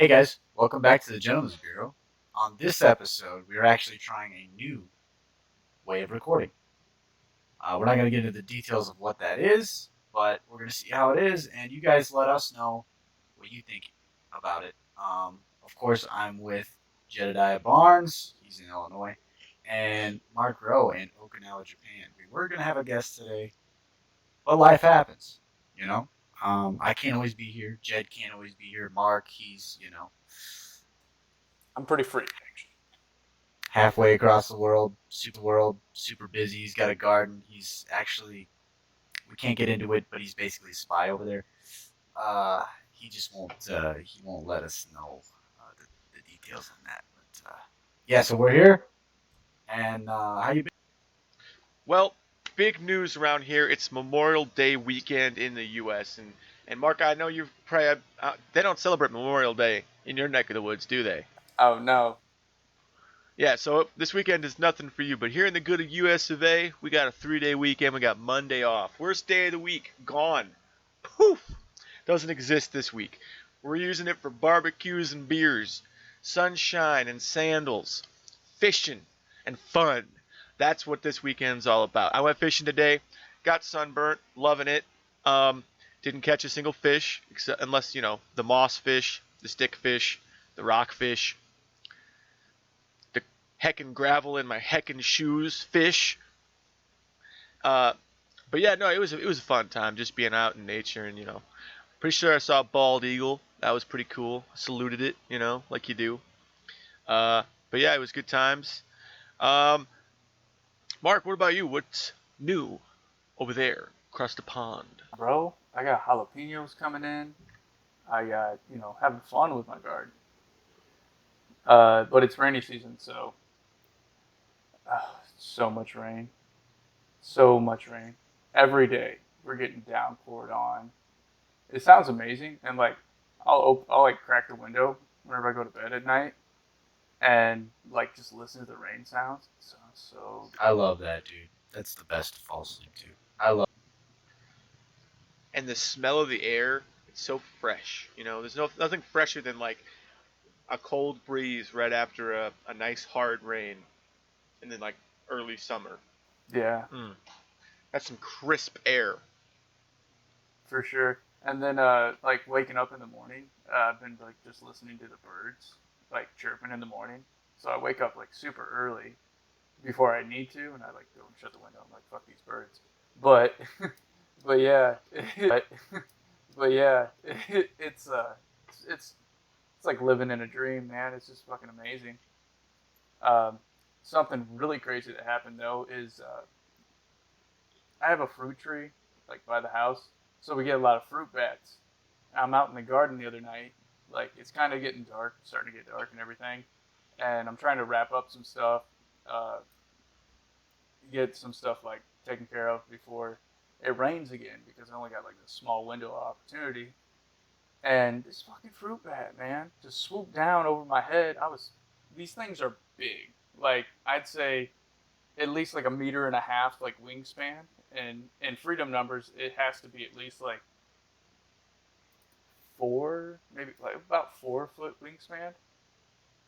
Hey guys, welcome back to the Gentleman's Bureau. On this episode, we are actually trying a new way of recording. We're not going to get into the details of what that is, but we're going to see how it is, and you guys let us know what you think about it. Of course, I'm with Jedediah Barnes, he's in Illinois, and Mark Rowe in Okinawa, Japan. We were going to have a guest today, but life happens, you know? I can't always be here. Jed can't always be here. Mark, he's I'm pretty free. halfway across the world, super busy. He's got a garden. He's actually, we can't get into it, but he's basically a spy over there. He just won't let us know the details on that. But yeah, so we're here, and how you been? Well, big news around here. It's Memorial Day weekend in the U.S. and Mark, I know you've probably they don't celebrate Memorial Day in your neck of the woods, do they? Oh no, Yeah, so this weekend is nothing for you. But here in the good U.S. of A., we got a 3-day weekend. We got Monday off. Worst day of the week gone. Poof. Doesn't exist this week. We're using it for barbecues and beers, sunshine and sandals, fishing and fun. That's what this weekend's all about. I went fishing today, got sunburnt, loving it. Didn't catch a single fish, except unless the moss fish, the stick fish, the rock fish, the heckin' gravel in my heckin' shoes fish. Uh, but yeah, no, it was a fun time just being out in nature and pretty sure I saw a bald eagle. That was pretty cool. Saluted it, like you do. But yeah, it was good times. Um, Mark, what about you? What's new over there across the pond? bro, I got jalapenos coming in. I got having fun with my garden. But it's rainy season, so so much rain, so much rain. Every day we're getting downpoured on. It sounds amazing, and like I'll like crack the window whenever I go to bed at night, and like just listen to the rain sounds. It sounds so I good. love that, dude. That's the best to fall asleep to. I love. And the smell of the air, it's so fresh. There's nothing fresher than like a cold breeze right after a nice hard rain, and then like early summer. Yeah, Mm, that's some crisp air. for sure. And then like waking up in the morning, I've been like just listening to the birds like chirping in the morning. So I wake up like super early before I need to, and I like go and shut the window. I'm like, fuck these birds. But but yeah, but yeah, it's it's like living in a dream, man. It's just fucking amazing. Um, Something really crazy that happened though is I have a fruit tree like by the house, so we get a lot of fruit bats. I'm out in the garden the other night, like it's kind of getting dark, starting to get dark and everything, and I'm trying to wrap up some stuff, uh, get some stuff like taken care of before it rains again because I only got like a small window of opportunity. And this fucking fruit bat, man, just swooped down over my head. These things are big. Like I'd say at least like a meter and a half like wingspan, and in freedom numbers it has to be at least like four, maybe like about 4 foot wingspan.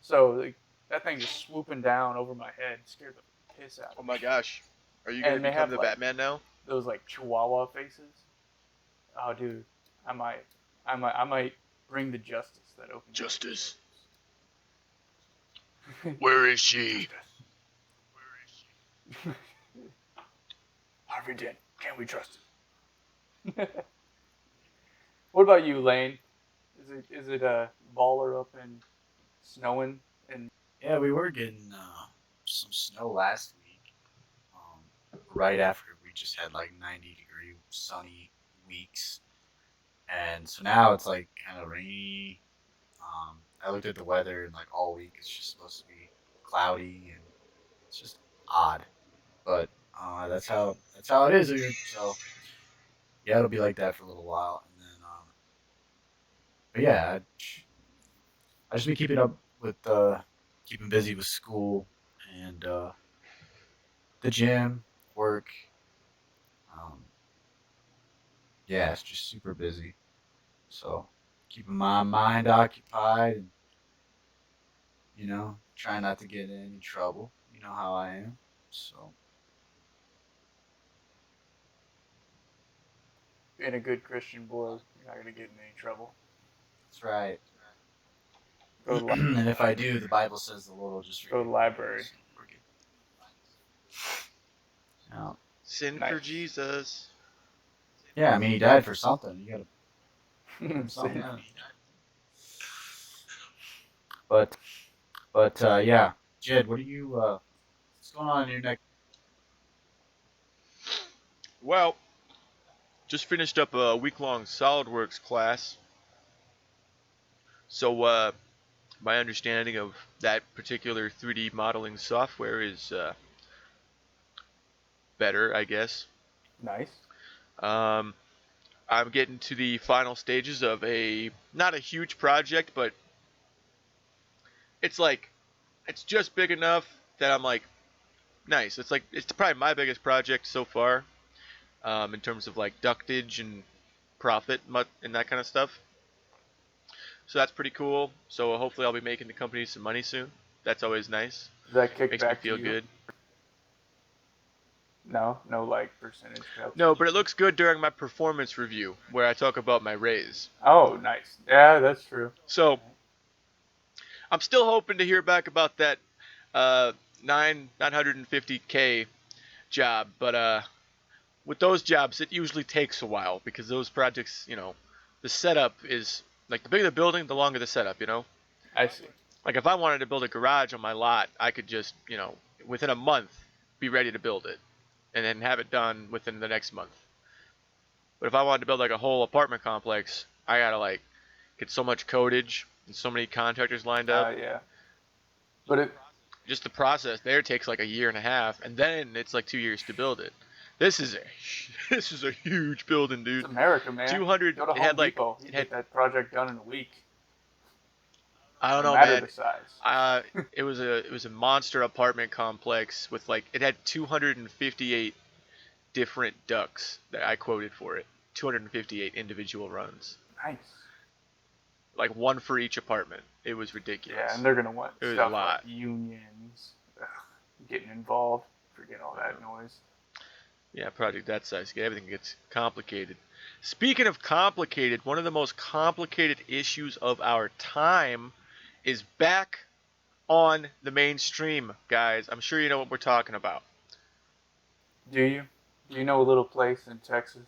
So like that thing just swooping down over my head scared the piss out Oh of me. my gosh, are you gonna And they become have the like Batman now? those like chihuahua faces. Oh dude, I might, I might bring the justice that Okinawa Justice. deserves. Where is she? Justice. Harvey Dent, can we trust him? What about you, Lane? Is it a baller up and snowing and Yeah, we were getting some snow last week. Right after we just had like 90-degree sunny weeks, and so now it's like kind of rainy. I looked at the weather and like all week it's just supposed to be cloudy and it's just odd. But that's how it is here. So yeah, it'll be like that for a little while, and then but yeah, I just been keeping up with keeping busy with school and the gym, work. Um, yeah, it's just super busy. So keeping my mind occupied, and trying not to get in any trouble. You know how I am. So Being a good Christian boy, you're not gonna get in any trouble. that's right. Go to And if I do, the Bible says the Lord will just go to forgive the me. library. So we're good. Now, Sin Nice. for Jesus. yeah, I mean, he died for something. You gotta put him something Sin. in. But yeah, Jed, what are you? What's going on in your neck? Well, just finished up a week-long SolidWorks class. So, my understanding of that particular 3D modeling software is better, I guess. Nice. Um, I'm getting to the final stages of not a huge project, but it's like, it's just big enough that I'm like, nice. It's probably my biggest project so far, in terms of like ductage and profit and that kind of stuff. So that's pretty cool. So hopefully I'll be making the company some money soon. That's always nice. Does that kick Makes me back feel to you? good. No, like percentage cuts. No, but it looks good during my performance review where I talk about my raise. Oh, nice. Yeah, that's true. So I'm still hoping to hear back about that 950K job, but with those jobs it usually takes a while because those projects, the setup is like the bigger the building, the longer the setup, I see. Like if I wanted to build a garage on my lot, I could just, within a month be ready to build it and then have it done within the next month. But if I wanted to build like a whole apartment complex, I gotta like get so much codage and so many contractors lined up. Yeah. But Just the process there takes like a year and a half, and then it's like 2 years to build it. This is a this is a huge building, dude. it's America, man. 200. Go to It Home had like Depot. You it can had. get that project done in a week. I don't No know, matter man. the size. It was a monster apartment complex with like it had 258 different ducts that I quoted for it. 258 individual runs, Nice. like one for each apartment. It was ridiculous. Yeah, and they're gonna want It was a stuff lot. like unions, getting involved. Forget all that noise. Yeah, project that size, everything gets complicated. Speaking of complicated, one of the most complicated issues of our time is back on the mainstream, guys. I'm sure you know what we're talking about. Do you? Do you know a little place in Texas?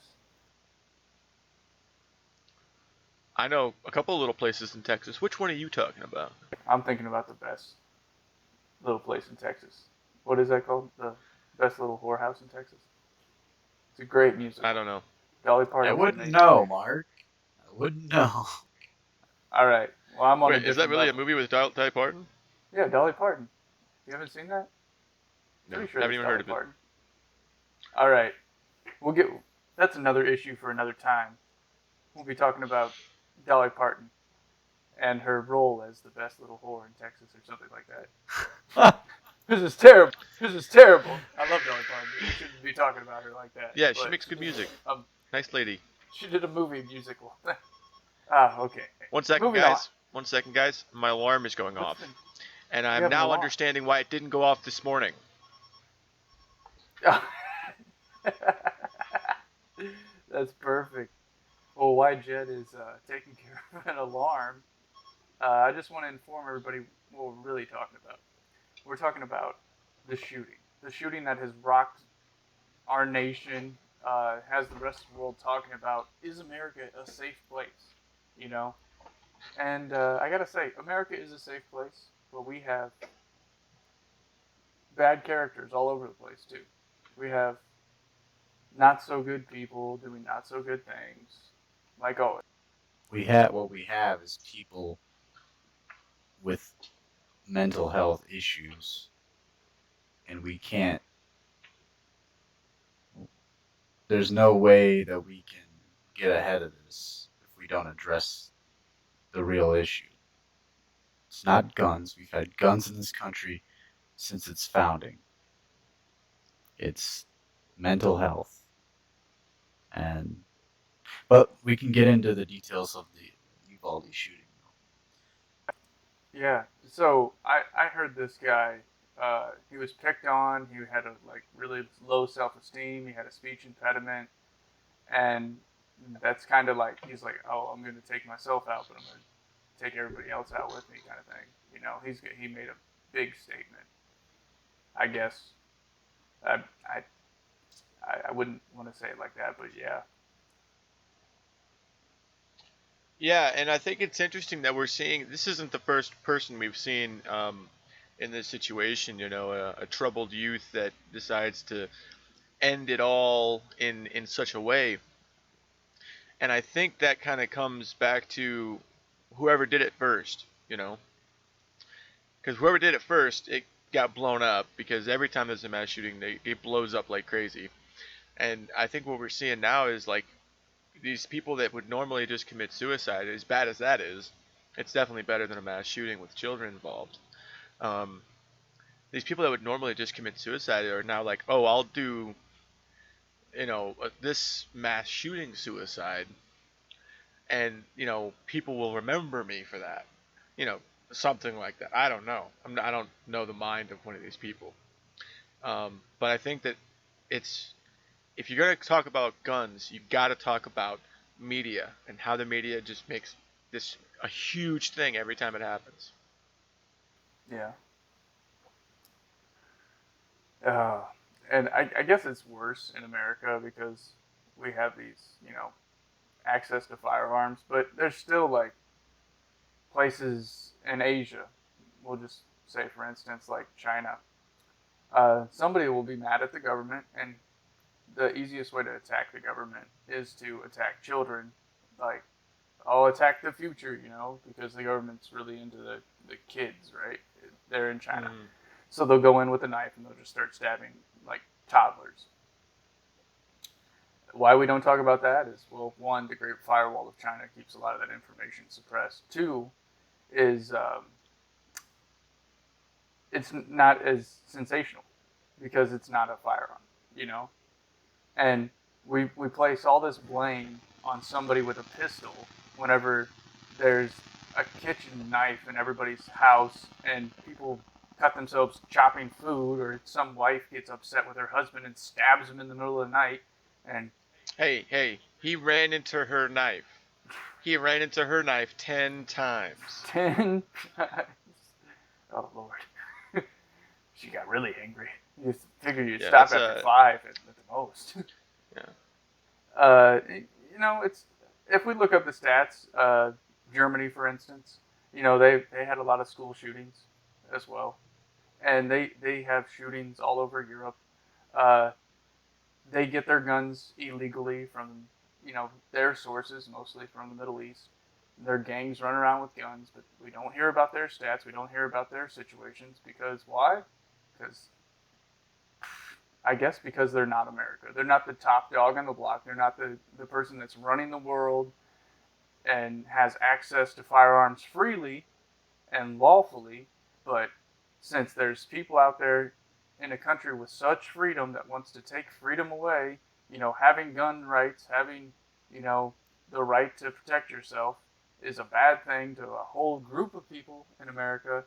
I know a couple of little places in Texas. Which one are you talking about? I'm thinking about the best little place in Texas. What is that called? The best little whorehouse in Texas. It's a great musical. I don't know. Dolly I Parton. wouldn't know, Mark. I wouldn't know. All right. Well, I'm on a Wait, is that different really level. a movie with Dolly Parton? Yeah, Dolly Parton. You haven't seen that? No, Pretty sure haven't that's even Dolly heard of it. Parton. All right. We'll get. That's another issue for another time. We'll be talking about Dolly Parton and her role as the best little whore in Texas or something like that. This is terrible. This is terrible. I love Dolly Parton. We shouldn't be talking about her like that. Yeah, she but, makes good music. Um, Nice lady. she did a movie musical. Okay. 1 second, Moving guys. 1 second, guys. My alarm is going on. off. What's And You I'm have an now alarm. understanding why it didn't go off this morning. That's perfect. Well, why Jed is taking care of an alarm, I just want to inform everybody what we're really talking about. We're talking about the shooting. The shooting that has rocked our nation, has the rest of the world talking about, is America a safe place? You know? And I gotta say, America is a safe place, but we have bad characters all over the place, too. We have not so good people doing not so good things, like always. What we have is people with mental health issues, and we can't. There's no way that we can get ahead of this if we don't address the real issue. It's not guns. We've had guns in this country since its founding. It's mental health. But we can get into the details of the Uvalde shooting. Yeah. So I heard this guy. He was picked on. He had a like really low self-esteem. He had a speech impediment, and that's kind of like he's like, oh, I'm going to take myself out, but I'm going to take everybody else out with me, kind of thing. He made a big statement. I guess I I I wouldn't want to say it like that, but yeah, Yeah, and I think it's interesting that we're seeing this isn't the first person we've seen in this situation. A troubled youth that decides to end it all in such a way. And I think that kind of comes back to whoever did it first. Because whoever did it first, it got blown up because every time there's a mass shooting, it blows up like crazy. And I think what we're seeing now is like these people that would normally just commit suicide, as bad as that is, it's definitely better than a mass shooting with children involved. Um, these people that would normally just commit suicide are now like, oh, I'll do, this mass shooting suicide, and people will remember me for that. You know, something like that. I don't know. I don't know the mind of one of these people. But I think that it's if you're gonna talk about guns, you got to talk about media and how the media just makes this a huge thing every time it happens. yeah. Uh, and I guess it's worse in America because we have these, access to firearms, but there's still like places in Asia. We'll just say, for instance, like China. Somebody will be mad at the government, and the easiest way to attack the government is to attack children. Like, I'll attack the future, because the government's really into the kids, right? They're in China. Mm. So they'll go in with a knife and they'll just start stabbing, like, toddlers. Why we don't talk about that is, well, one, the Great Firewall of China keeps a lot of that information suppressed. Two is it's not as sensational because it's not a firearm, you know? And we place all this blame on somebody with a pistol whenever there's a kitchen knife in everybody's house and people cut themselves chopping food, or some wife gets upset with her husband and stabs him in the middle of the night. And Hey, he ran into her knife. He ran into her knife 10 times. 10 times. Oh, Lord. She got really angry. You figure you'd Yeah, stop that's after 5 at the most. yeah. It's if we look up the stats, Germany, for instance, they had a lot of school shootings as well, and they have shootings all over Europe. Uh, they get their guns illegally from their sources, mostly from the Middle East. Their gangs run around with guns, but we don't hear about their stats. We don't hear about their situations because why? Because I guess because they're not America. They're not the top dog on the block. They're not the person that's running the world and has access to firearms freely and lawfully. But since there's people out there in a country with such freedom that wants to take freedom away, having gun rights, having, the right to protect yourself is a bad thing to a whole group of people in America.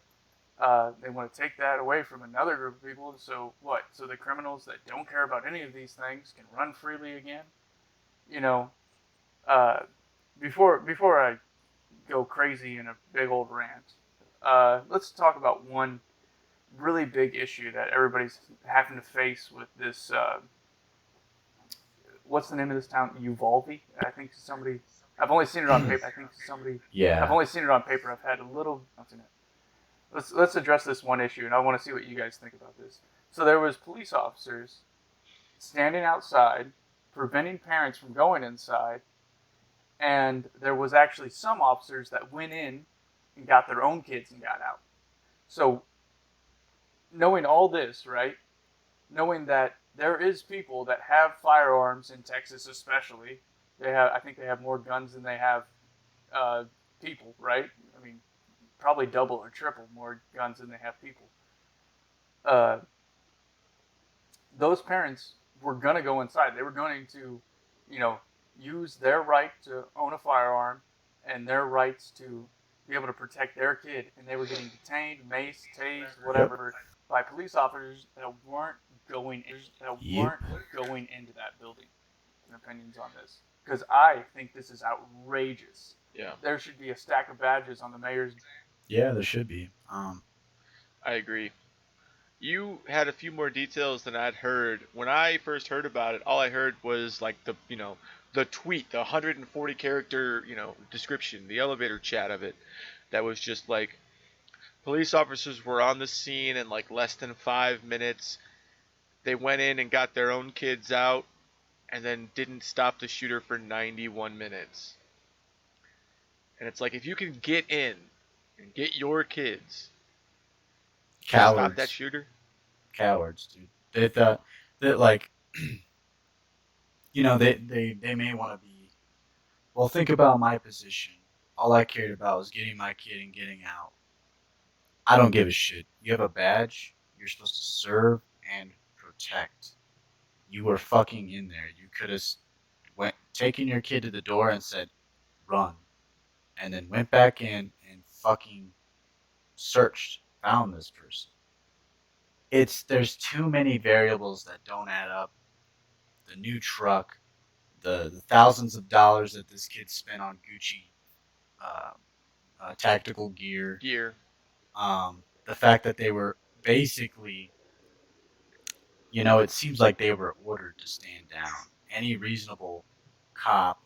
They want to take that away from another group of people. So what? So the criminals that don't care about any of these things can run freely again. You know, uh, before I go crazy in a big old rant, let's talk about one really big issue that everybody's having to face with this. What's the name of this town? Uvalde. I think somebody. I've only seen it on paper. I think somebody. Yeah. I've only seen it on paper. I've had a little. I've seen it. Let's address this one issue, and I want to see what you guys think about this. So there was police officers standing outside, preventing parents from going inside, and there was actually some officers that went in and got their own kids and got out. So knowing all this, right? Knowing that there is people that have firearms in Texas, especially, I think they have more guns than they have people, right? I mean, probably double or triple more guns than they have people. Uh, those parents were going to go inside. They were going to, you know, use their right to own a firearm and their rights to be able to protect their kid, and they were getting detained, maced, tased, Yep. whatever, by police officers that Yep. weren't going into that building. And opinions on this, because I think this is outrageous. Yeah, There should be a stack of badges on the mayor's. Yeah, there should be. I agree. You had a few more details than I'd heard. When I first heard about it, all I heard was like the tweet, the 140 character, description, the elevator chat of it. That was just like police officers were on the scene in like less than 5 minutes. They went in and got their own kids out, and then didn't stop the shooter for 91 minutes. And it's like if you can get in and get your kids, can you stop that Cowards. shooter? Cowards, dude. That like, they may want to be. Well, think about my position. All I cared about was getting my kid and getting out. I don't give a shit. You have a badge. You're supposed to serve and protect. You were fucking in there. You could have went taken your kid to the door and said, "Run," and then went back in and fucking searched, found this person. There's too many variables that don't add up. The new truck, the thousands of dollars that this kid spent on Gucci uh, tactical gear, Gear. the fact that they were basically, it seems like they were ordered to stand down. Any reasonable cop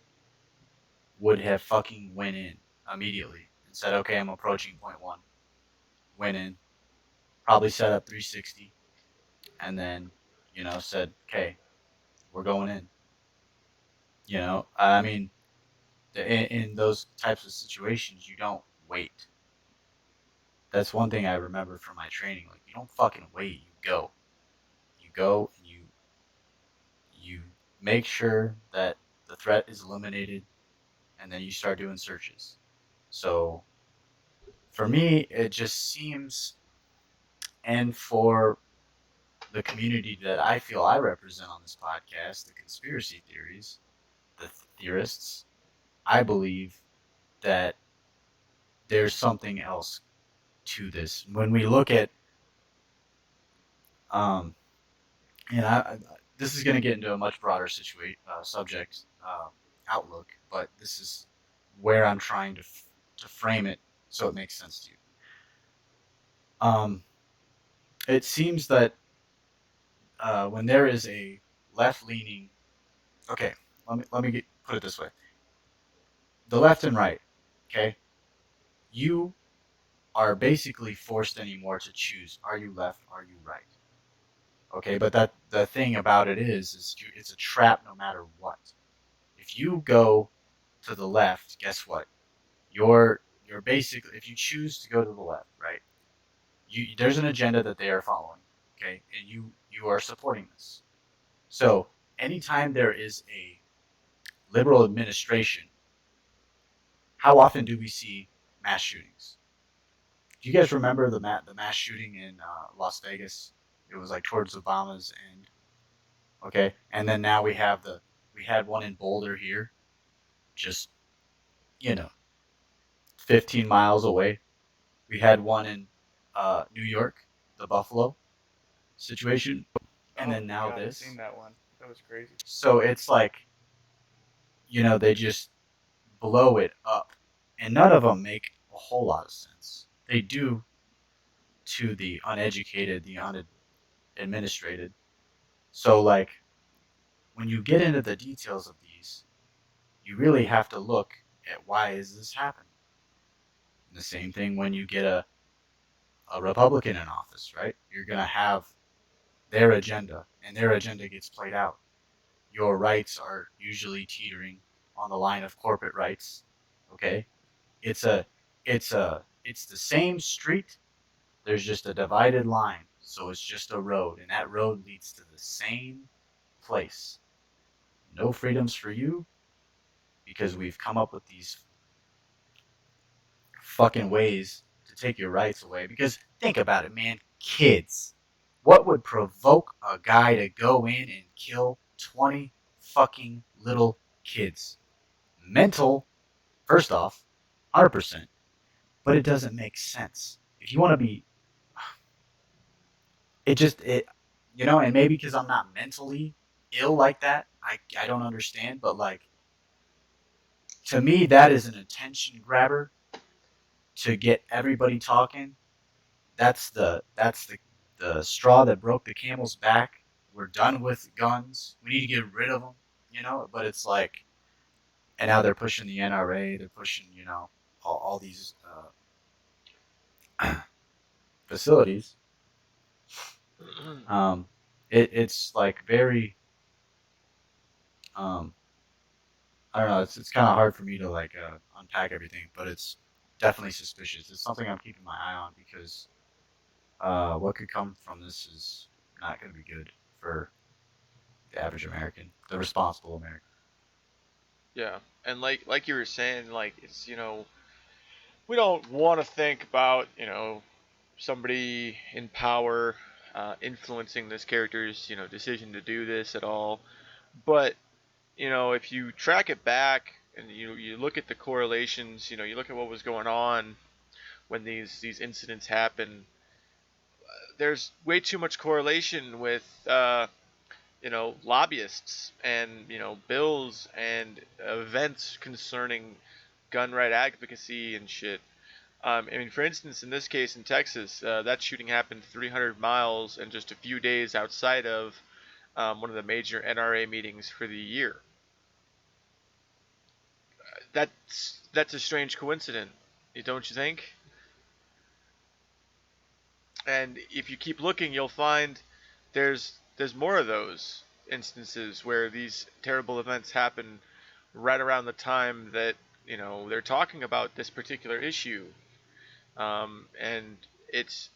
would have fucking went in immediately and said, "Okay, I'm approaching point one." Went in, probably set up 360, and then said, "Okay, we're going in." I mean, in those types of situations, you don't wait. That's one thing I remember from my training. Like, you don't fucking wait. You go. You go and you make sure that the threat is eliminated, and then you start doing searches. So for me, it just seems, and for the community that I feel I represent on this podcast, the conspiracy theories, the theorists, I believe that there's something else to this. When we look at, um, and this is going to get into a much broader subject outlook, but this is where I'm trying to frame it so it makes sense to you. It seems that when there is a left leaning, okay, let me put it this way: the left and right, okay, you are basically forced anymore to choose: are you left, are you right? Okay, but the thing about it is it's a trap no matter what. If you go to the left, guess what? You're basically, if you choose to go to the left, right? There's an agenda that they are following, okay, and you are supporting this. So anytime there is a liberal administration, how often do we see mass shootings? Do you guys remember the mass shooting in Las Vegas? It was like towards Obama's end. Okay, and then now we had one in Boulder here, just you know 15 miles away. We had one in New York, the Buffalo situation, and Oh then now God, I've this. seen that one. That was crazy. So it's like they just blow it up, and none of them make a whole lot of sense. They do to the uneducated, the unadministrated. So like when you get into the details of these, you really have to look at why is this happening. And the same thing when you get a Republican in office, right? You're gonna have their agenda, and their agenda gets played out. Your rights are usually teetering on the line of corporate rights. Okay, it's a it's the same street. There's just a divided line, so it's just a road, and that road leads to the same place. No freedoms for you because we've come up with these fucking ways to take your rights away. Because think about it, man. Kids. What would provoke a guy to go in and kill 20 fucking little kids? Mental First off, 100%, but it doesn't make sense. If you want to be, it just it, and maybe because I'm not mentally ill like that, I don't understand. But like to me, that is an attention grabber to get everybody talking. That's the straw that broke the camel's back. We're done with guns. We need to get rid of them. But it's like, and now they're pushing the NRA. They're pushing all these facilities. Um, it's like very um, I don't know. It's kind of hard for me to like unpack everything, but it's definitely suspicious. It's something I'm keeping my eye on because what could come from this is not going to be good for the average American, the responsible American. Yeah, and like you were saying, like it's we don't want to think about somebody in power influencing this character's decision to do this at all. But if you track it back and you look at the correlations, you look at what was going on when these incidents happen. There's way too much correlation with lobbyists and bills and events concerning gun right advocacy and shit. I mean, for instance, in this case in Texas, that shooting happened 300 miles and just a few days outside of one of the major NRA meetings for the year. That's a strange coincidence, don't you think? And if you keep looking, you'll find there's more of those instances where these terrible events happen right around the time that they're talking about this particular issue. And it's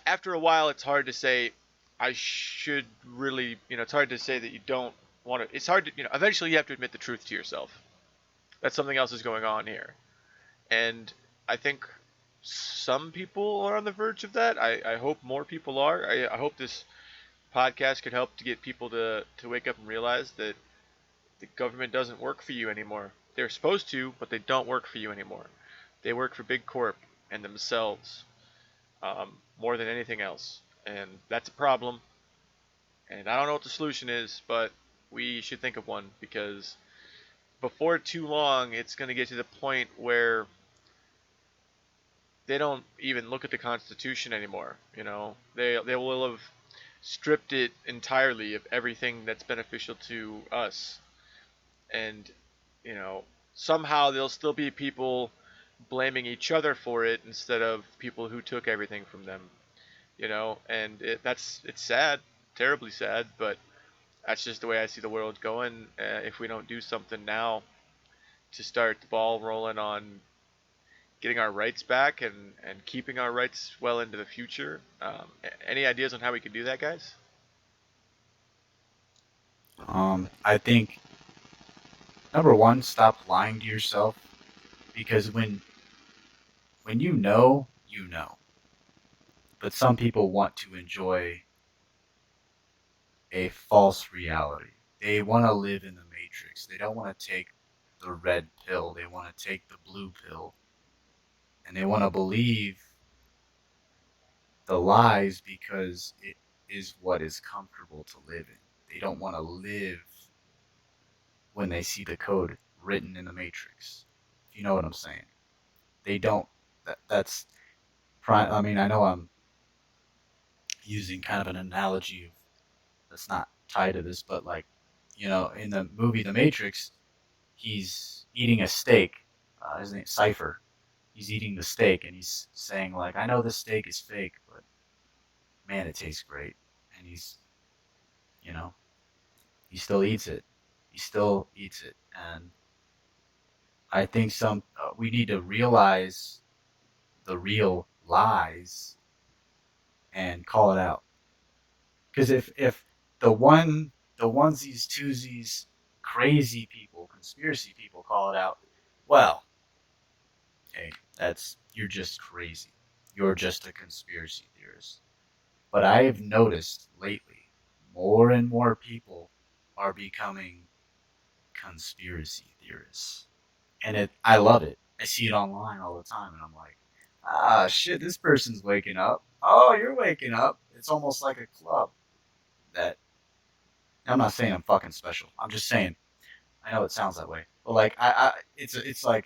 after a while, it's hard to say I should really, it's hard to say that you don't want to. It's hard to, eventually you have to admit the truth to yourself that something else is going on here. And I think some people are on the verge of that. I hope more people are. I hope this podcast could help to get people to wake up and realize that the government doesn't work for you anymore. They're supposed to, but they don't work for you anymore. They work for Big Corp and themselves more than anything else. And that's a problem. And I don't know what the solution is, but we should think of one because before too long, it's going to get to the point where they don't even look at the Constitution anymore. They will have stripped it entirely of everything that's beneficial to us, and you know somehow there'll still be people blaming each other for it instead of people who took everything from them. And it's sad, terribly sad, but that's just the way I see the world going. If we don't do something now to start the ball rolling on getting our rights back and keeping our rights well into the future. Any ideas on how we could do that, guys? I think number one, stop lying to yourself because when you know. But some people want to enjoy a false reality. They want to live in the matrix. They don't want to take the red pill. They want to take the blue pill. And they want to believe the lies because it is what is comfortable to live in. They don't want to live when they see the code written in the matrix. If you know what I'm saying. They don't. That's prime. I mean, I know I'm using kind of an analogy that's not tied to this, but like, in the movie The Matrix, he's eating a steak. His name's Cypher. He's eating the steak and he's saying like, I know this steak is fake, but man, it tastes great. And you know, he still eats it. He still eats it. And I think we need to realize the real lies and call it out. Because if the onesies, twosies, crazy people, conspiracy people call it out, well, hey, you're just crazy. You're just a conspiracy theorist. But I have noticed lately, more and more people are becoming conspiracy theorists. and I love it. I see it online all the time, and I'm like, ah, shit, this person's waking up. Oh, you're waking up. It's almost like a club. That I'm not saying I'm fucking special. I'm just saying I know it sounds that way, but like it's like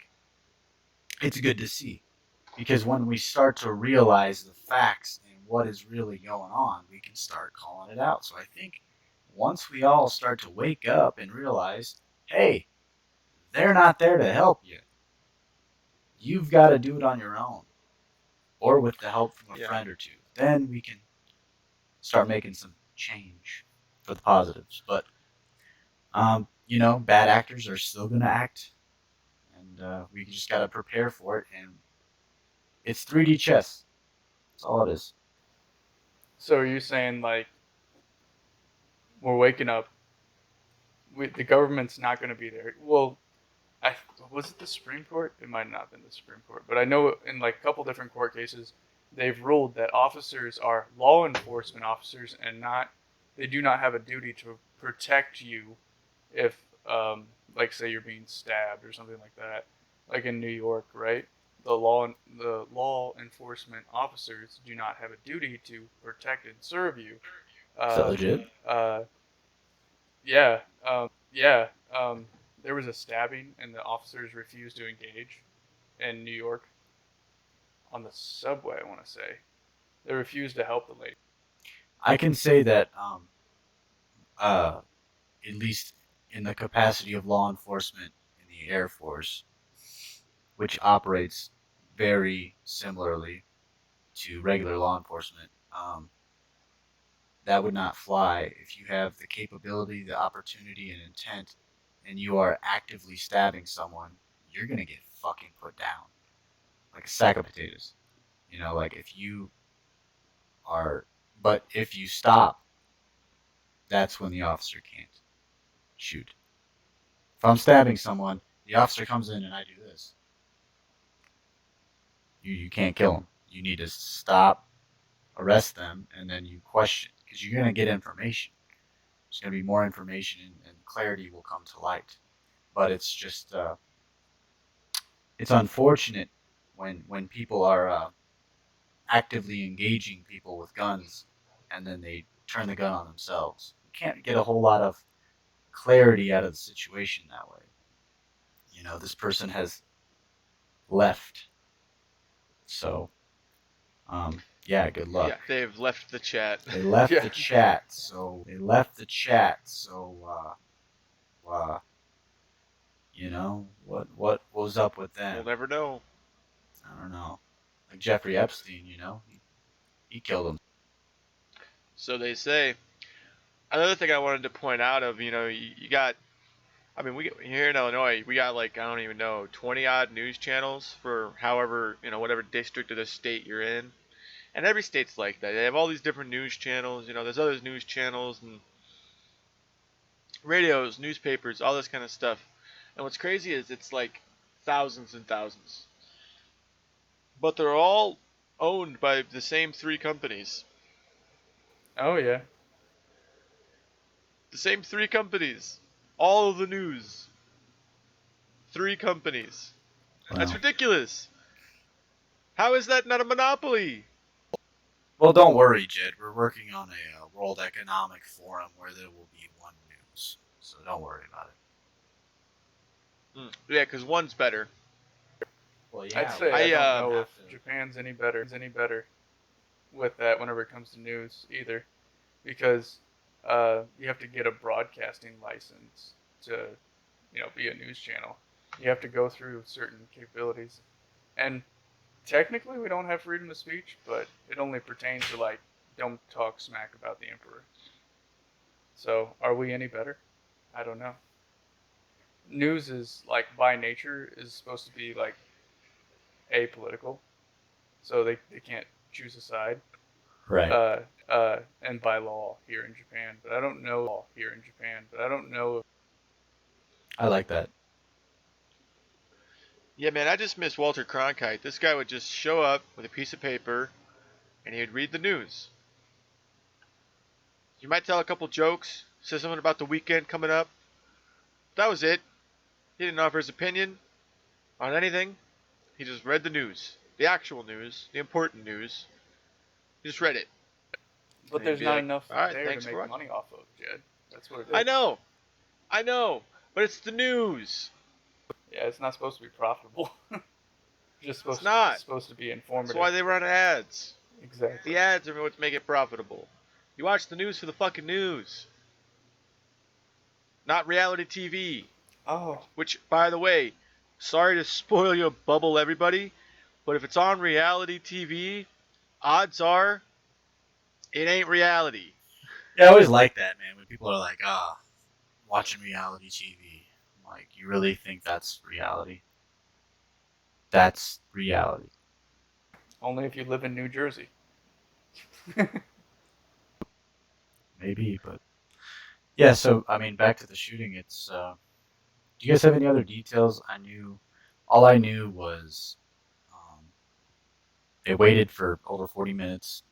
it's good to see because when we start to realize the facts and what is really going on, we can start calling it out. So I think once we all start to wake up and realize, hey, they're not there to help you. You've got to do it on your own or with the help from a Yeah. friend or two. Then we can start making some change for the positives. But bad actors are still going to act, and we just got to prepare for it. And it's 3D chess. That's all it is. So are you saying like we're waking up, the government's not going to be there? Well, I was it the Supreme Court? It might not have been the Supreme Court, but I know in like a couple different court cases, they've ruled that officers are law enforcement officers and not they do not have a duty to protect you if like say you're being stabbed or something like that. Like in New York, right? The law enforcement officers do not have a duty to protect and serve you. Is that Uh, legit? uh, yeah, yeah. There was a stabbing, and the officers refused to engage in New York on the subway. I want to say they refused to help the lady. I can say that uh, at least in the capacity of law enforcement in the Air Force, which operates very similarly to regular law enforcement, that would not fly if you have the capability, the opportunity, and intent, and you are actively stabbing someone. You're gonna get fucking put down like a sack of potatoes. Like if you are, but if you stop, that's when the officer can't shoot. If I'm stabbing someone, the officer comes in and I do this. You can't kill them. You need to stop, arrest them, and then you question because you're gonna get information. There's gonna be more information and clarity will come to light. But it's just it's unfortunate when people are actively engaging people with guns and then they turn the gun on themselves. You can't get a whole lot of clarity out of the situation that way. This person has left, so yeah, good luck. Yeah, they've left the chat. They left Yeah. the chat, so what was up with We'll them? never know. I don't know. Like Jeffrey Epstein, he killed him. So they say. Another thing I wanted to point out of, you got, I mean, here in Illinois, we got like, I don't even know, 20 odd news channels for however, whatever district of the state you're in. And every state's like that. They have all these different news channels. There's other news channels and radios, newspapers, all this kind of stuff. And what's crazy is it's like thousands and thousands. But they're all owned by the same three companies. Oh yeah. The same three companies. All of the news. Three companies. That's Wow. ridiculous. How is that not a monopoly? Well, don't worry, Jed. We're working on a World Economic Forum where there will be one news, so don't worry about it. Yeah, because one's better. Well, I'd yeah, say I I don't uh, know if Japan's any better with that whenever it comes to news either, because you have to get a broadcasting license to be a news channel. You have to go through certain capabilities, and technically we don't have freedom of speech, but it only pertains to like don't talk smack about the emperor. So are we any better? I don't know. News is like by nature is supposed to be like apolitical, so they can't choose a side. right. And by law here in Japan, but I don't know. I like that. yeah, man, I just miss Walter Cronkite. This guy would just show up with a piece of paper and he would read the news. He might tell a couple jokes, say something about the weekend coming up. That was it. He didn't offer his opinion. on anything. He just read the news, the actual news, the important news. He just read it, But and he'd there's be not like, enough "All right, there to thanks for make watching." money off of, Jed. That's what it I is. know, I know, but it's the news. Yeah, it's not supposed to be profitable. Just It's not. supposed to be That's informative. why they run ads. Exactly. The ads are what make it profitable. You watch the news for the fucking news, not reality TV. Oh, Which, by the way, sorry to spoil your bubble, everybody, but if it's on reality TV, odds are it ain't reality. Yeah, I always like that, man. When people are like, watching reality TV. I'm like, you really think that's reality? That's reality. only if you live in New Jersey. Maybe, but yeah. So I mean, back to the shooting. It's. Do you guys have any other details? All I knew was, um, they waited for over 40 minutes.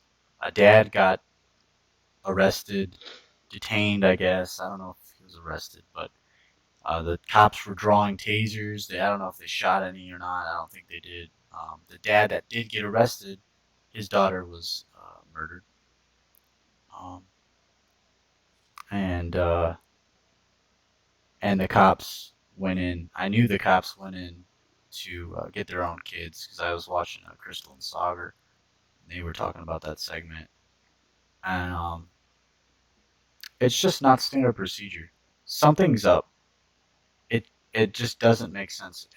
A dad got arrested, detained. I guess I don't know if he was arrested, but the cops were drawing tasers. I don't know if they shot any or not. I don't think they did. The dad that did get arrested, his daughter was murdered. Um, and and the cops went in. I knew the cops went in to get their own kids because I was watching Crystal and Sagar. And they were talking about that segment, and it's just not standard procedure. Something's up. It just doesn't make sense.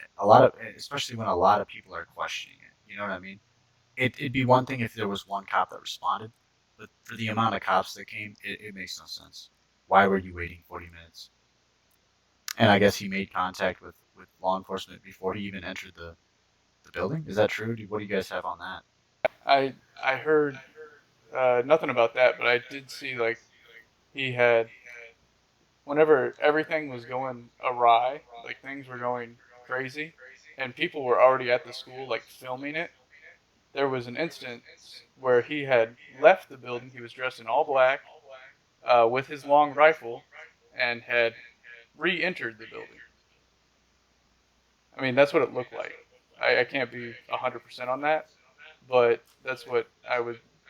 Especially when a lot of people are questioning it. You know what I mean? It'd be one thing if there was one cop that responded, but for the amount of cops that came, it makes no sense. Why were you waiting 40 minutes? And I guess he made contact with law enforcement before he even entered the building. Is that true? What do you guys have on that? I heard nothing about that, but I did see like he had whenever everything was going awry, like things were going crazy, and people were already at the school like filming it. There was an instance where he had left the building. He was dressed in all black with his long rifle and had re-entered the building. I mean, that's what it looked like. I can't be 100% on that, but that's what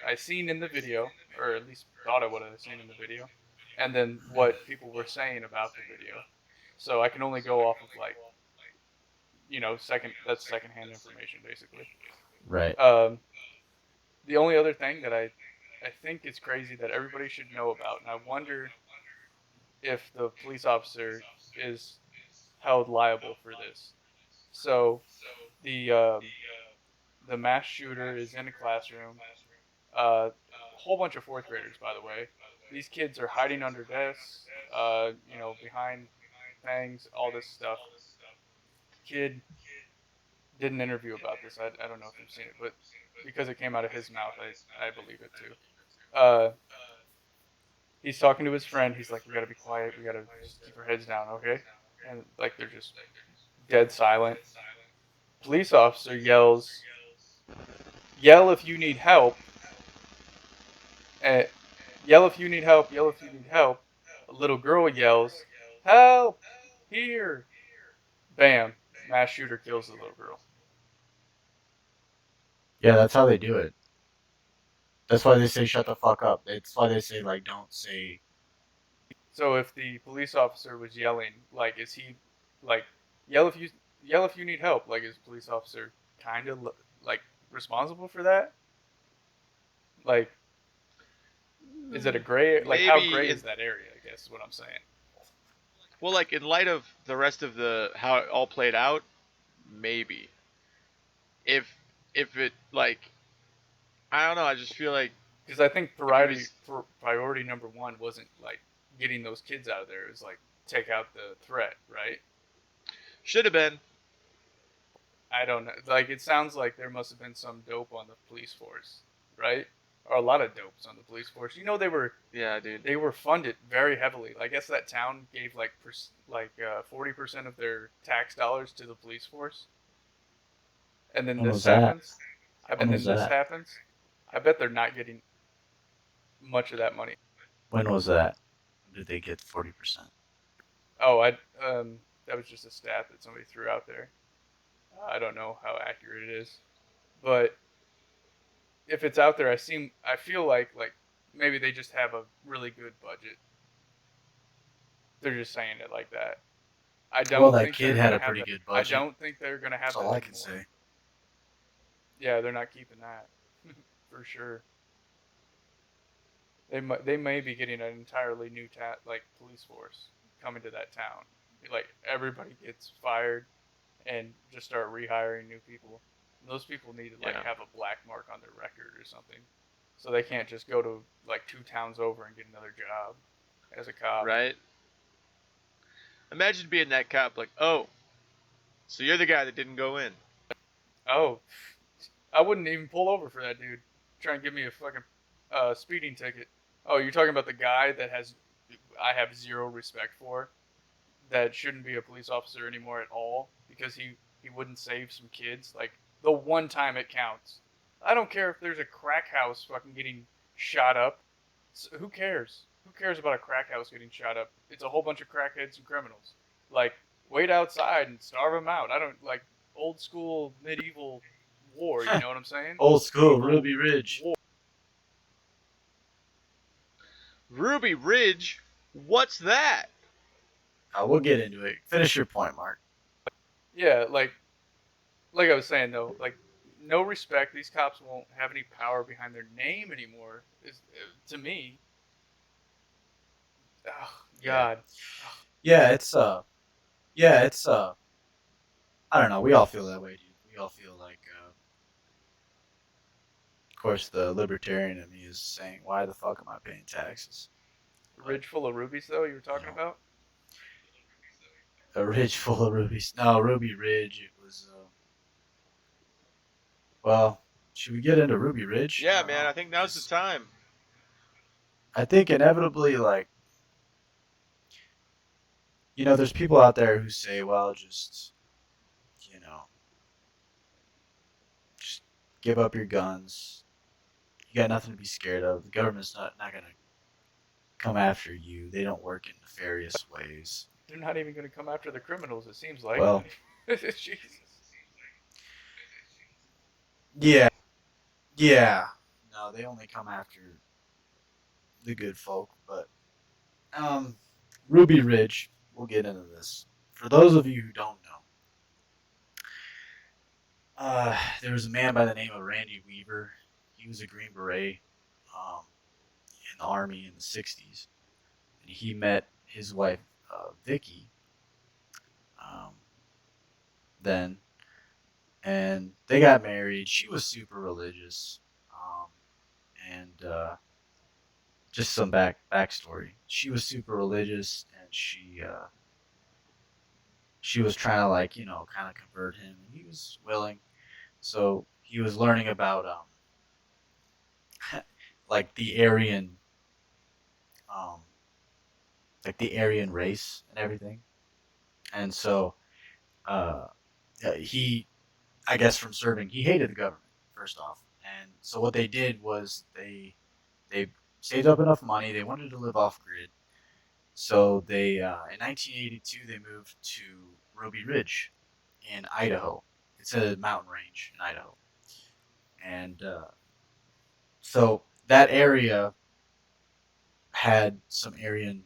I seen in the video, or at least thought I would have seen in the video, and then what people were saying about the video. So I can only go off of like that's secondhand information basically. Right. Um, the only other thing that I think is crazy that everybody should know about, and I wonder if the police officer is held liable for this. So the the mass shooter is in a classroom. A whole bunch of fourth graders, by the way. These kids are hiding under desks, behind things, all this stuff. Kid did an interview about this. I don't know if you've seen it, but because it came out of his mouth, I believe it too. Uh, he's talking to his friend. He's like, "We gotta be quiet. We gotta just keep our heads down, okay?" And like they're just dead silent. Police officer yells, "Yell if you need help!" And yell if you need help. Yell if you need help. A little girl yells, "Help! Here!" Bam! Mass shooter kills the little girl. Yeah, that's how they do it. That's why they say shut the fuck up. That's why they say like don't say. So if the police officer was yelling, like, is he like yell if you yell if you need help? Like, is police officer kind of like responsible for that? Like, is it a gray? Like, how Maybe gray in is that area? I guess is what I'm saying. well, like in light of the rest of the how it all played out, maybe if it like I don't know, I just feel like Because I think if he was priority number one wasn't like getting those kids out of there. It was like take out the threat, right? should have been. I don't know. Like it sounds like there must have been some dope on the police force, right? Or a lot of dopes on the police force. You know, Yeah, dude. they were funded very heavily. I guess that town gave like 40% of their tax dollars to the police force, and then When this was that? happens, When and then was this that? happens. I bet they're not getting much of that money. When was that? Did they get 40%? Oh, I that was just a stat that somebody threw out there. I don't know how accurate it is, but if it's out there, I feel like maybe they just have a really good budget. They're just saying it like that. I Well, don't that think kid they're had gonna a have pretty that. good I budget. don't think they're gonna That's have all that I can anymore. say. Yeah, they're not keeping that for sure. They may be getting an entirely new like police force coming to that town. Like everybody gets fired and just start rehiring new people. And those people need to like Yeah. have a black mark on their record or something, so they can't just go to like 2 towns over and get another job as a cop. Right? Imagine being that cop, like, oh, so you're the guy that didn't go in. Oh, I wouldn't even pull over for that dude. Try and give me a fucking speeding ticket. Oh, you're talking about the guy that I have zero respect for, that shouldn't be a police officer anymore at all because he wouldn't save some kids. Like the one time it counts. I don't care if there's a crack house fucking getting shot up. So who cares? Who cares about a crack house getting shot up? It's a whole bunch of crackheads and criminals. Like wait outside and starve them out. I don't like old school medieval war. You know what I'm saying? Old school Medieval Ruby Ridge. war. Ruby Ridge? What's that? We'll get into it. Finish your point, Mark. Yeah, like I was saying though, like no respect. These cops won't have any power behind their name anymore. Is to me, oh Yeah. God, Yeah, it's I don't know. We all feel that way, dude. We all feel like, of course, the libertarian in me is saying, "Why the fuck am I paying taxes?" But ridge full of rubies though. You were you talking know, about? a ridge full of rubies. No, Ruby Ridge. It was. Well, should we get into Ruby Ridge? I Yeah, don't man, I know, think now's the because time. I think inevitably, like, there's people out there who say, "Well, you know, just give up your guns. You got nothing to be scared of. The government's not gonna come after you. They don't work in nefarious ways." They're not even going to come after the criminals. It seems like. Well, Jesus. yeah, yeah. No, they only come after the good folk. But um, Ruby Ridge. We'll get into this. For those of you who don't know, there was a man by the name of Randy Weaver. He was a Green Beret um, in the Army in the '60s, and he met his wife Vicky um, then, and they got married. She was super religious, and just some backstory. She was super religious, and she was trying to like kind of convert him, and he was willing. So he was learning about like the um, Aryan race and everything, and so uh, he, I guess, from serving, he hated the government first off, and so what they did was they saved up enough money. They wanted to live off grid, so they in 1982 they moved to Ruby Ridge in Idaho. It's a mountain range in Idaho, and so that area had some Aryan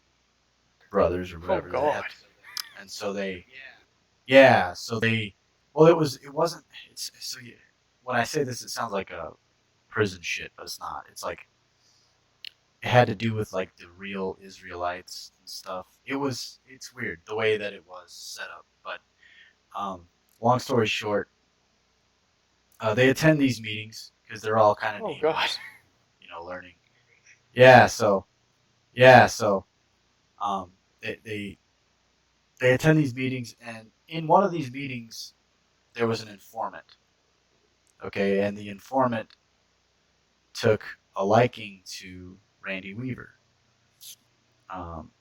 brothers or Oh whatever God. that, and so yeah, well, it wasn't. It's so yeah, when I say this, it sounds like a prison shit, but it's not. It's like it had to do with like the real Israelites and stuff. It's weird the way that it was set up, but um, long story short, they attend these meetings because they're all kind of Oh God. neighbors, learning. Yeah, so yeah, so um, they they attend these meetings, and in one of these meetings, there was an informant. Okay, and the informant took a liking to Randy Weaver,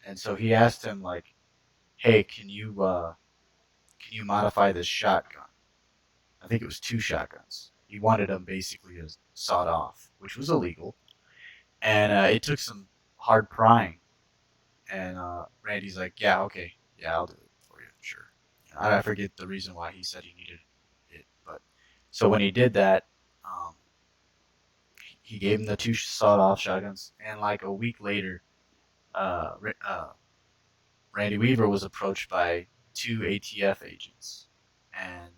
and so he asked him like, "Hey, can you modify this shotgun?" I think it was two shotguns. He wanted them basically as sawed off, which was illegal, and it took some hard prying. And Randy's like, "Yeah, okay, yeah, I'll do it for you, sure." I forget the reason why he said he needed So when he did that, um, he gave him the two sawed-off shotguns, and like a week later, Randy Weaver was approached by two ATF agents, and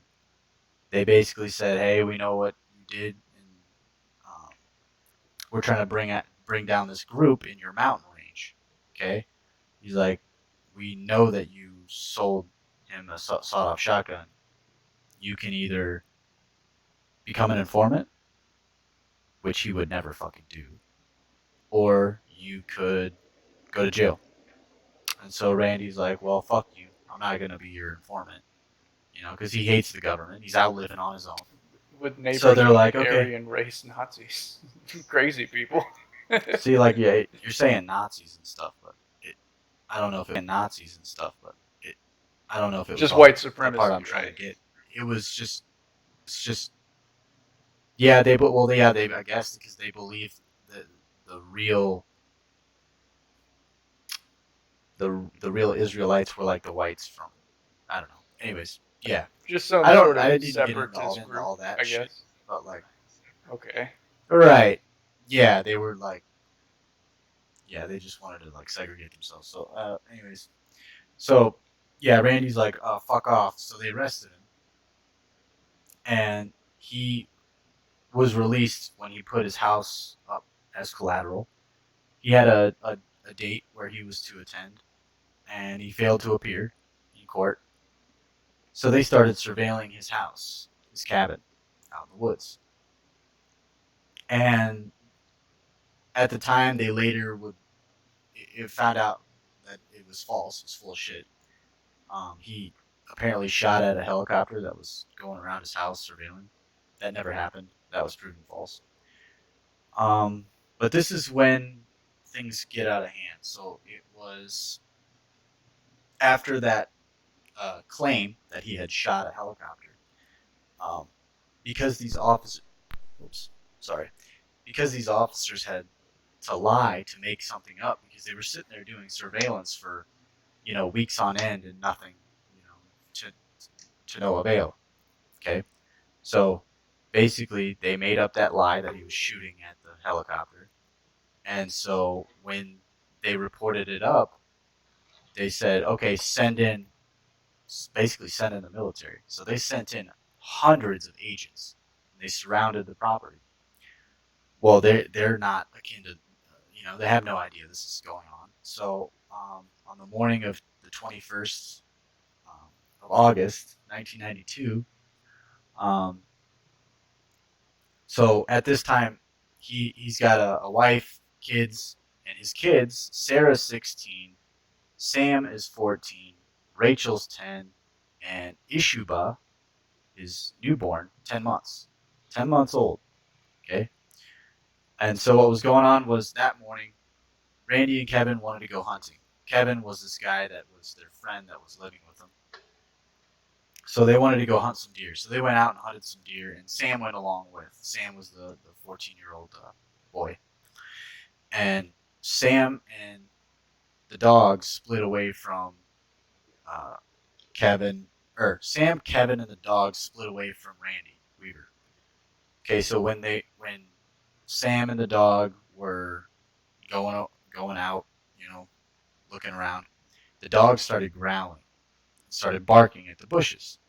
they basically said, "Hey, we know what you did, and um, we're trying to bring down this group in your mountain range." Okay, he's like, "We know that you sold him a sawed-off shotgun. You can either become an informant, which he would never fucking do, or you could go to jail." And so Randy's like, "Well, fuck you. I'm not gonna be your informant." Because he hates the government. He's out living on his own. With So neighbors they're of like, okay. Aryan race Nazis, crazy people. See, like, yeah, you're saying Nazis and stuff, but I don't know if it was Nazis and stuff, but I don't know if it was Just all white the part supremacy, I'm trying right? to get. It was just, it's just, yeah, they, I guess, because they believe that the real, the real Israelites were like the whites from, I don't know. Anyways, yeah, Just some sort I of didn't get into separatist group, all that I shit, guess. but like, Okay. right, yeah, they were like, yeah, they just wanted to like segregate themselves. So, anyways, so yeah, Randy's like, oh, fuck off. So they arrested him, and he was released when he put his house up as collateral. He had a date where he was to attend, and he failed to appear in court. So they started surveilling his house, his cabin, out in the woods. And at the time, they later would it found out that it was false. It was full of shit. He apparently shot at a helicopter that was going around his house surveilling. That never happened. That was proven false. Um, but this is when things get out of hand. So it was after that claim that he had shot a helicopter. Um, because these officers, oops, sorry, because these officers had to lie to make something up because they were sitting there doing surveillance for weeks on end and nothing, you know, to no avail. Okay, so basically they made up that lie that he was shooting at the helicopter, and so when they reported it up, they said, okay, send in the military. So they sent in hundreds of agents. And they surrounded the property. Well, they're not akin to, they have no idea this is going on. So on the morning of the 21st of August, 1992, um, so at this time, he's got a wife, kids, and his kids. Sarah's 16, Sam is 14, Rachel's 10, and Ishuba is newborn, 10 months, 10 months old. Okay, and so what was going on was that morning, Randy and Kevin wanted to go hunting. Kevin was this guy that was their friend that was living with them. So they wanted to go hunt some deer. So they went out and hunted some deer, and Sam went along with. Sam was the 14-year-old boy. And Sam and the dog split away from uh, Kevin, or Sam, Kevin, and the dog split away from Randy Weaver. Okay, so when Sam and the dog were going out, looking around, the dog started growling, started barking at the bushes.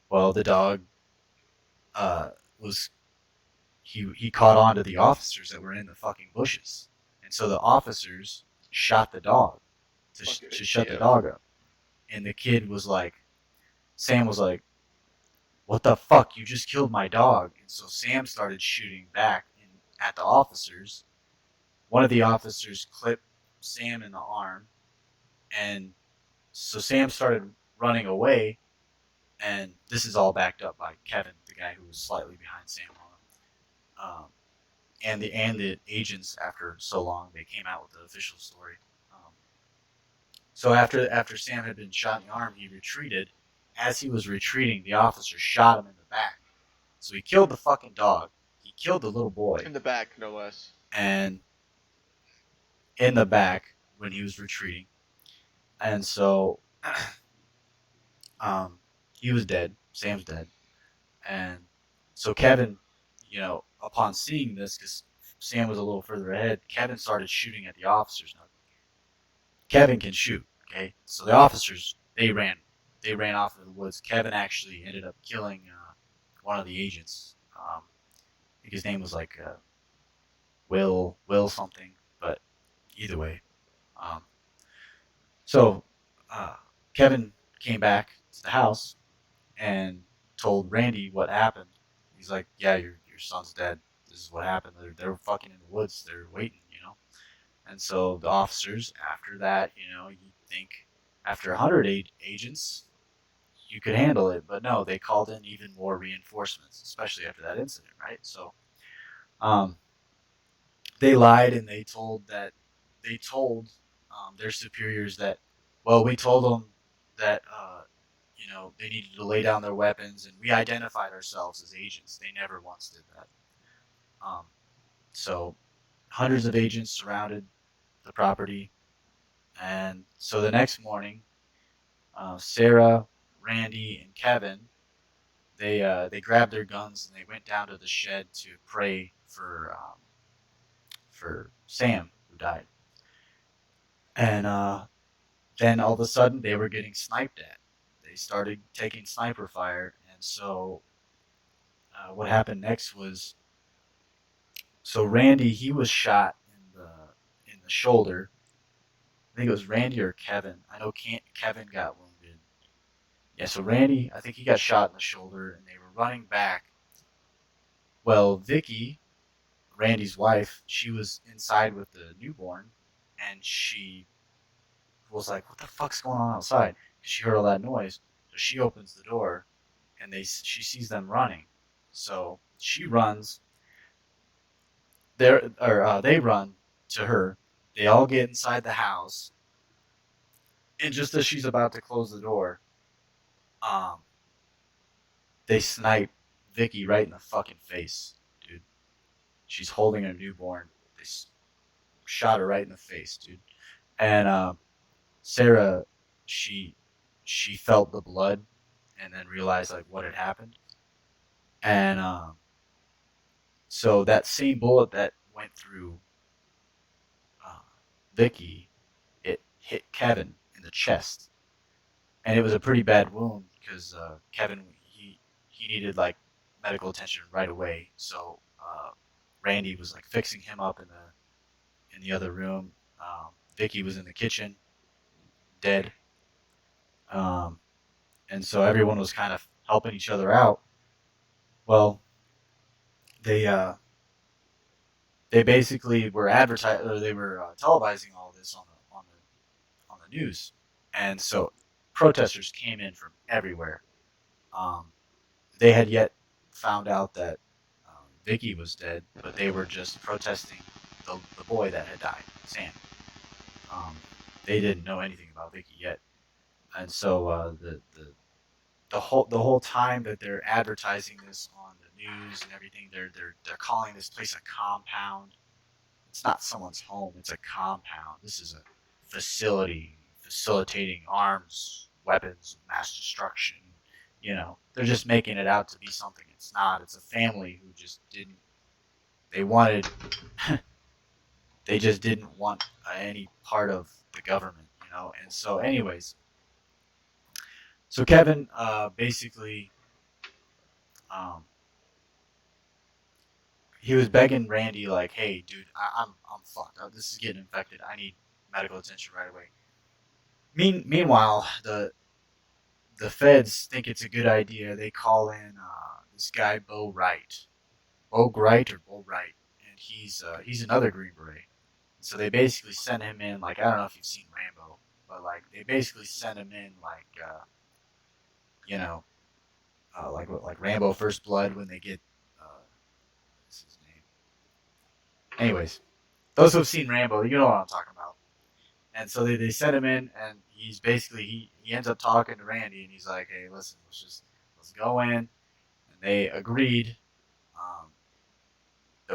Well, the dog was he caught on to the officers that were in the fucking bushes, and so the officers shot the dog to shut the dog up. And the kid was like, Sam was like, "What the fuck? You just killed my dog!" And so Sam started shooting back at the officers. One of the officers clipped Sam in the arm, and so Sam started running away. And this is all backed up by Kevin, the guy who was slightly behind Sam on him. And the agents, after so long, they came out with the official story. Um, so after Sam had been shot in the arm, he retreated. As he was retreating, the officer shot him in the back. So he killed the fucking dog. He killed the little boy, In the back, no less. and in the back when he was retreating. And so, he was dead. Sam's dead, and So Kevin, upon seeing this, because Sam was a little further ahead, Kevin started shooting at the officers. Now, Kevin can shoot. Okay, so the officers they ran off into the woods. Kevin actually ended up killing one of the agents. I think his name was like Will something, but either way. Um, so uh, Kevin came back to the house and told Randy what happened. He's like, "Yeah, your son's dead. This is what happened. They're fucking in the woods. They're waiting." And so the officers, after that, you think after 100 agents, you could handle it, but no, they called in even more reinforcements, especially after that incident, right? So um, they lied and they told their superiors that, well, we told them that they needed to lay down their weapons, and we identified ourselves as agents. They never once did that. Um, so hundreds of agents surrounded the property, and so the next morning, Sarah, Randy, and Kevin they grabbed their guns and they went down to the shed to pray for Sam who died. And then all of a sudden they were getting sniped at. They started taking sniper fire, and so what happened next was so Randy he was shot in the shoulder. I think it was Randy or Kevin. I know Kevin got wounded. Yeah, so Randy, I think he got shot in the shoulder, and they were running back. Well, Vicky, Randy's wife, she was inside with the newborn, and she was like, "What the fuck's going on outside?" Because she heard all that noise. So she opens the door, and she sees them running. So she runs there, or they run to her. They all get inside the house, and just as she's about to close the door, um, they snipe Vicky right in the fucking face, dude. She's holding a newborn. They shot her right in the face, dude. And Sarah, she she felt the blood, and then realized like what had happened. And so that same bullet that went through uh, Vicky, it hit Kevin in the chest, and it was a pretty bad wound because Kevin he needed like medical attention right away. So Randy was like fixing him up in the other room. Vicky was in the kitchen, dead. Um, and so everyone was kind of helping each other out. Well, they they basically were advertising or they were televising all this on the news, and so protesters came in from everywhere. Um, they had yet found out that Vicky was dead, but they were just protesting the boy that had died, Sam. Um, they didn't know anything about Vicky yet, and so the whole time that they're advertising this on the news and everything, they're calling this place a compound. It's not someone's home. It's a compound. This is a facility facilitating arms, weapons, mass destruction. They're just making it out to be something it's not. It's a family who just didn't. They wanted. They just didn't want any part of the government. And so, anyways, so Kevin basically um, he was begging Randy like, "Hey, dude, I'm fucked. This is getting infected. I need medical attention right away." Meanwhile, the feds think it's a good idea. They call in this guy Bo Wright, and he's another Green Beret. So they basically send him in like I don't know if you've seen Rambo, but like they basically send him in like you know like Rambo First Blood when they get what's his name. Anyways, those who have seen Rambo, you know what I'm talking about. And so they sent him in, and he's basically he ends up talking to Randy, and he's like, "Hey, listen, let's go in." And they agreed. Um,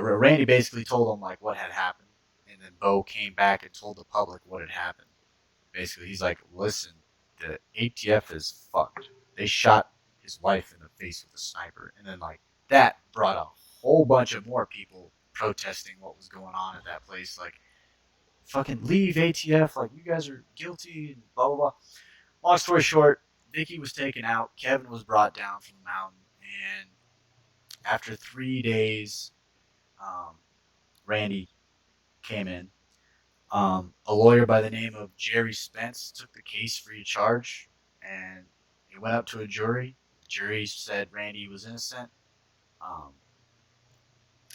Randy basically told him like what had happened, and then Bo came back and told the public what had happened. Basically, he's like, "Listen, the ATF is fucked. They shot his wife in the face with a sniper, and then like that brought a whole bunch of more people protesting what was going on at that place. Like, fucking leave ATF. Like, you guys are guilty and blah, blah, blah. Long story short, Vicky was taken out. Kevin was brought down from the mountain. And after 3 days, um, Randy came in. A lawyer by the name of Jerry Spence took the case free of charge, and it went up to a jury. The jury said Randy was innocent. Um,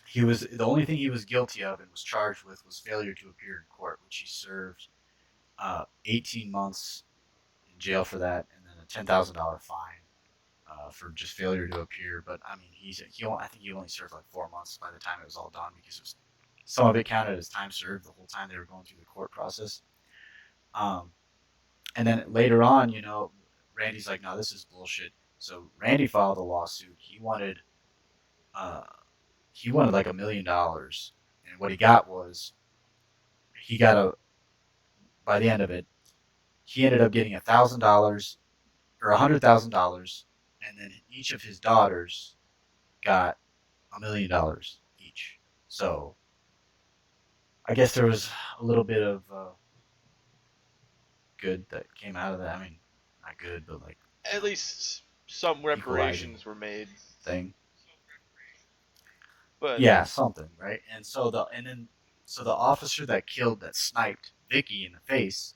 he was the only thing he was guilty of and was charged with was failure to appear in court, which he served 18 months in jail for that, and then a $10,000 fine for just failure to appear. But I mean, I think he only served like 4 months by the time it was all done because some of it counted as time served the whole time they were going through the court process. Um, and then later on, Randy's like, no, this is bullshit. So Randy filed a lawsuit. Uh, he wanted like $1 million, and what he got was he got a. By the end of it, he ended up getting $1,000 or $100,000, and then each of his daughters got $1 million each. So I guess there was a little bit of good that came out of that. I mean, not good, but like At least some equalizing reparations were made. thing. But Yeah, something, right? So the officer that sniped Vicky in the face,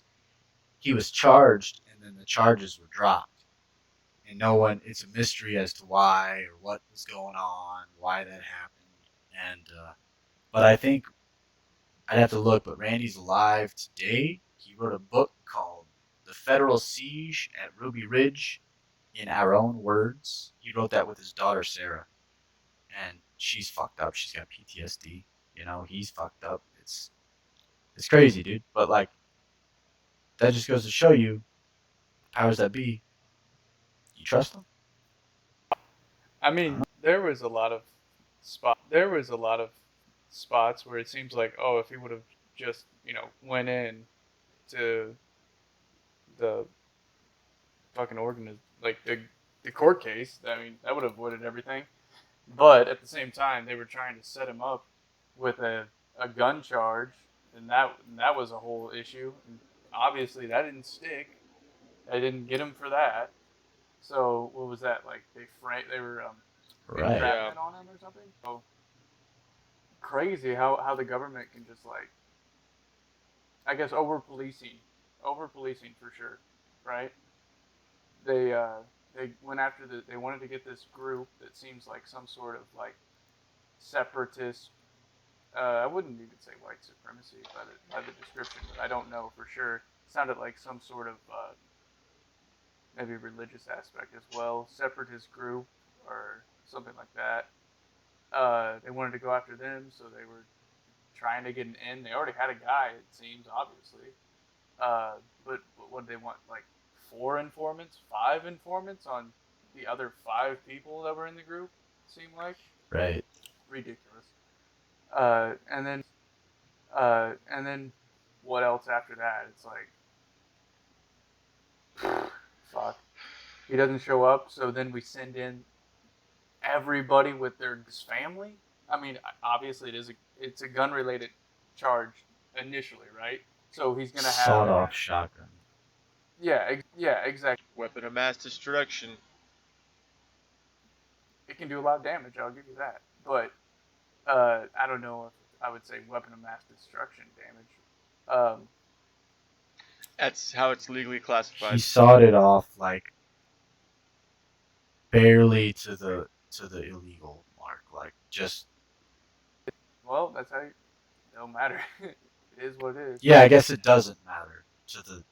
he was charged, and then the charges were dropped, and no one. It's a mystery as to why or what was going on, why that happened, and but I think I'd have to look. But Randy's alive today. He wrote a book called "The Federal Siege at Ruby Ridge," in our own words. He wrote that with his daughter Sarah, and she's fucked up. She's got PTSD. He's fucked up. It's crazy, dude. But like that just goes to show you, powers that be, you trust them? I mean, there was a lot of spots where it seems like, oh, if he would have just, went in to the fucking like the court case, I mean, that would have avoided everything. But at the same time, they were trying to set him up with a gun charge, and that was a whole issue. And obviously, that didn't stick. They didn't get him for that. So what was that like? They were Right. entrapment on him or something. So crazy how the government can just like, I guess, over policing for sure, right? They went after they wanted to get this group that seems like some sort of like separatist. I wouldn't even say white supremacy by the description, but I don't know for sure. It sounded like some sort of maybe religious aspect as well, separatist group or something like that. They wanted to go after them, so they were trying to get an in. They already had a guy, it seems, obviously. But what did they want? Like 4 informants, 5 informants on the other 5 people that were in the group? Seemed like Right. ridiculous. And then what else after that? It's like, fuck. He doesn't show up, so then we send in everybody with their family. I mean, obviously it's a gun related charge initially, right? So he's gonna have Sawed-off shotgun. yeah, exactly. weapon of mass destruction. It can do a lot of damage. I'll give you that, but I don't know if I would say weapon of mass destruction damage. That's how it's legally He classified. sawed it off like barely to the illegal mark, like just. Well, that's how. It don't matter. It is what it is. Yeah, I guess it doesn't matter to the